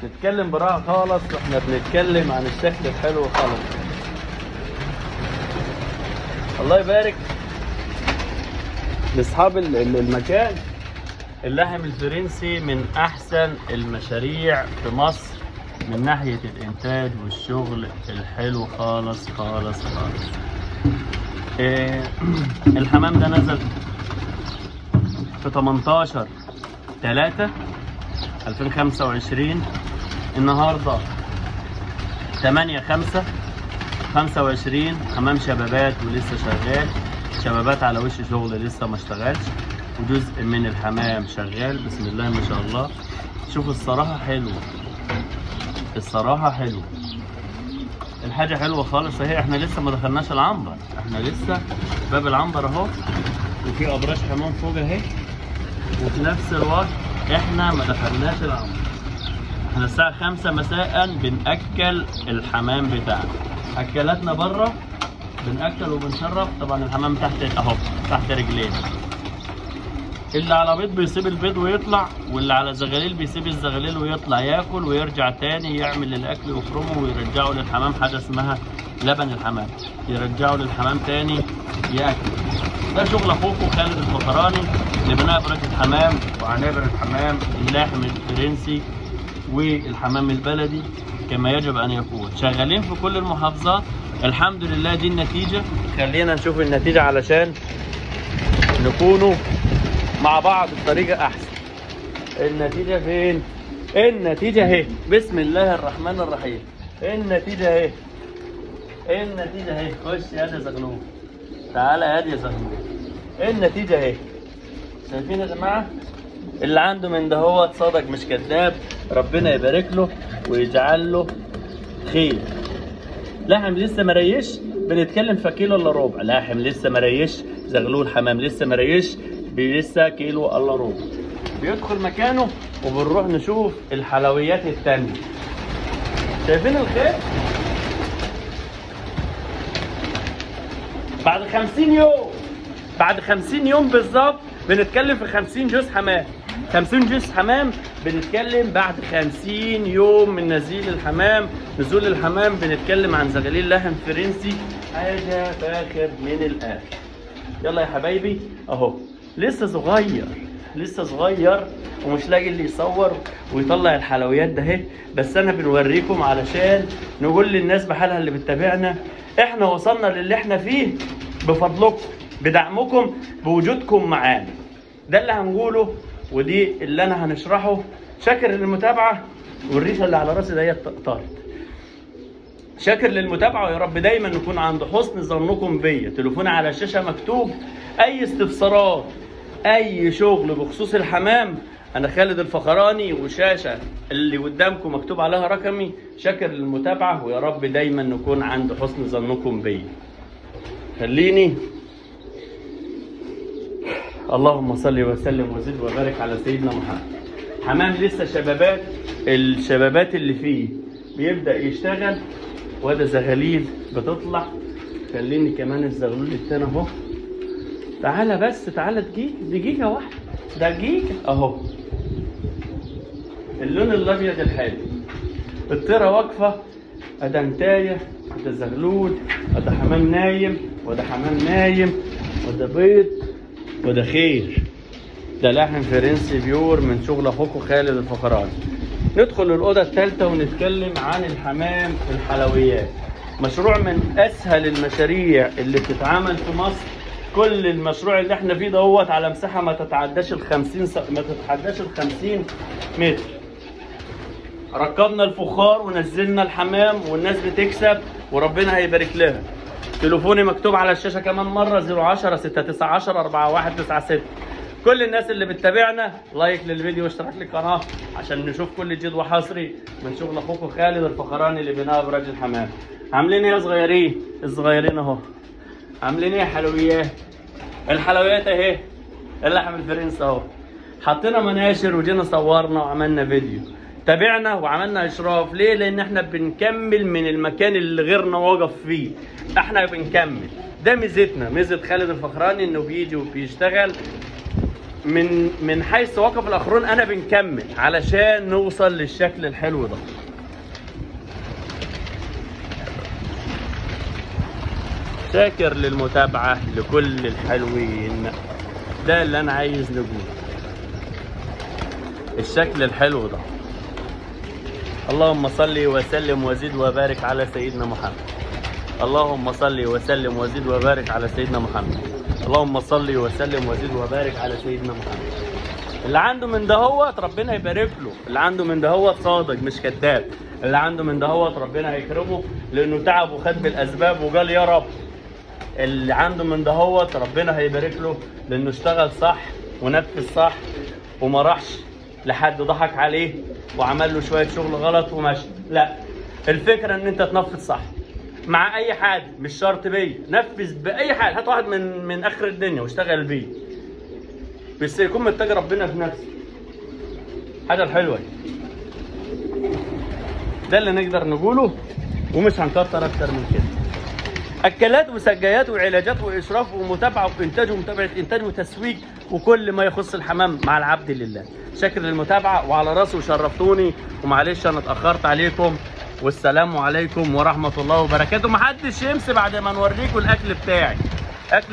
نتكلم براحه خالص، واحنا بنتكلم عن الشكل الحلو خالص. الله يبارك لاصحاب المكان. اللحم الفرنسي من احسن المشاريع في مصر من ناحيه الانتاج والشغل الحلو خالص خالص خالص. الحمام ده نزل في 18/3/2025. النهارده 8/5/25. حمام شبابات ولسه شغال، شبابات على وش شغل لسه ما اشتغلش، وجزء من الحمام شغال. بسم الله ما شاء الله. شوفوا الصراحه حلوه، الصراحه حلوه، الحاجه حلوه خالص اهي. احنا لسه ما دخلناش العنبر، احنا لسه باب العنبر اهو، وفي ابراج حمام فوق اهي، وفي نفس الوقت احنا ما دخلناش العنبر. احنا الساعه 5 مساء بنأكل الحمام بتاعنا. اكلاتنا بره بنأكل وبنشرب. طبعا الحمام تحت اهو، تحت رجلينا. اللي على بيض بيسيب البيض ويطلع، واللي على زغاليل بيسيب الزغاليل ويطلع ياكل ويرجع تاني يعمل الاكل ويفرمه ويرجعه للحمام. حاجه اسمها لبن الحمام، يرجعه للحمام تاني ياكل. ده شغل اخوكم خالد الفخراني لبناء ابراج الحمام وعنابر الحمام، اللحم الفرنسي والحمام البلدي كما يجب ان يكون. شغالين في كل المحافظات الحمد لله. دي النتيجه. خلينا نشوف النتيجه علشان نكونوا مع بعض بطريقه احسن. النتيجه فين؟ النتيجه اهي. بسم الله الرحمن الرحيم. النتيجه اهي، النتيجه اهي. خش يا زغلول، تعالى يا زغلول. النتيجه اهي. شايفين يا جماعه؟ اللي عنده من ده هو صادق مش كذاب، ربنا يبارك له ويجعل له خير. لحم لسه ما ريش بنتكلم في كيلو الا ربع. لحم لسه ما ريش، زغلول حمام لسه ما ريش، لسه كيلو الا ربع. بيدخل مكانه وبنروح نشوف الحلويات التانية. شايفين الخير؟ بعد 50 يوم، بعد 50 يوم بالظبط بنتكلم في 50 جوز حمام. 50 جوز حمام بنتكلم بعد 50 يوم من نزيل الحمام. نزول الحمام بنتكلم عن زغاليل لحم فرنسي، حاجه فاخر من الاخر. يلا يا حبايبي اهو، لسه صغير، لسه صغير ومش لاقي اللي يصور ويطلع الحلويات ده اهي. بس انا بنوريكم علشان نقول للناس بحالها اللي بتتابعنا احنا وصلنا للي احنا فيه بفضلكم، بدعمكم، بوجودكم معانا. ده اللي هنقوله ودي اللي انا هنشرحه. شاكر للمتابعه، والريشه اللي على راسي ديت طارت. شاكر للمتابعه، ويا رب دايما نكون عند حسن ظنكم بيا. تليفوني على الشاشه مكتوب. اي استفسارات، اي شغل بخصوص الحمام، انا خالد الفخراني، وشاشه اللي قدامكم مكتوب عليها رقمي. شاكر للمتابعه، ويا رب دايما نكون عند حسن ظنكم بيا. خليني اللهم صل وسلم وزد وبارك على سيدنا محمد. حمام لسه شبابات، الشبابات اللي فيه بيبدأ يشتغل، وده زغاليل بتطلع. خليني كمان الزغلول التاني اهو. تعالى بس، تعالى دقيقة واحدة، دقيقة اهو. اللون الابيض الحلو، الطيرة واقفة، ادا انتاية، وده زغلول، وده حمام نايم، وده حمام نايم، وده بيض، وده خير. ده لحم فرنسي بيور من شغل اخوكم خالد الفخراني. ندخل الاوضه الثالثه ونتكلم عن الحمام الحلويات. مشروع من اسهل المشاريع اللي بتتعمل في مصر. كل المشروع اللي احنا فيه دوت على مساحه ما تتعداش ال 50 متر. ركبنا الفخار ونزلنا الحمام والناس بتكسب وربنا هيبارك لها. تليفوني مكتوب على الشاشه كمان مره 010 619 4196. كل الناس اللي بتتابعنا لايك للفيديو واشتراك للقناه عشان نشوف كل جديد وحصري من شغل اخوكم خالد الفخراني لبناء ابراج الحمام. عاملين ايه يا صغيرين؟ الصغيرين اهو. عاملين ايه يا حلويات؟ الحلويات اهي. اللحم الفرنسي اهو. حطينا مناشر وجينا صورنا وعملنا فيديو. تابعنا وعملنا اشراف. ليه؟ لان احنا بنكمل من المكان اللي غيرنا وقف فيه. احنا بنكمل. ده ميزتنا، ميزه خالد الفخراني انه بيجي وبيشتغل من حيث وقف الاخرون انا بنكمل علشان نوصل للشكل الحلو ده. شاكر للمتابعة لكل الحلوين، ده اللي انا عايز نقوله، الشكل الحلو ده. اللهم صل وسلم وزد وبارك على سيدنا محمد. اللهم صل وسلم وزد وبارك على سيدنا محمد. اللهم صل وسلم وزد وبارك على سيدنا محمد. اللي عنده من دهوت ربنا يبارك له، اللي عنده من دهوت صادق مش كذاب، اللي عنده من دهوت ربنا هيكرمه لانه تعب وخد بالاسباب وقال يا رب. اللي عنده من دهوت ربنا هيبارك له لانه اشتغل صح ونفذ صح وما راحش لحد ضحك عليه وعمل له شويه شغل غلط وماشي. لا، الفكره ان انت تنفذ صح مع اي حد، مش شرط بيه، نفذ باي حد، هات واحد من اخر الدنيا واشتغل بيه، بس يكون محتاج ربنا في نفسه. حاجه الحلوه ده اللي نقدر نقوله، ومش هنكتر اكتر من كده. اكلات وسجايات وعلاجات واشراف ومتابعه وانتاج ومتابعه انتاج وتسويق وكل ما يخص الحمام مع العبد لله. شاكر للمتابعه وعلى راسي وشرفتوني، ومعلش انا اتاخرت عليكم، والسلام عليكم ورحمه الله وبركاته. محدش يمشي بعد ما نوريكم الاكل بتاعي. اكل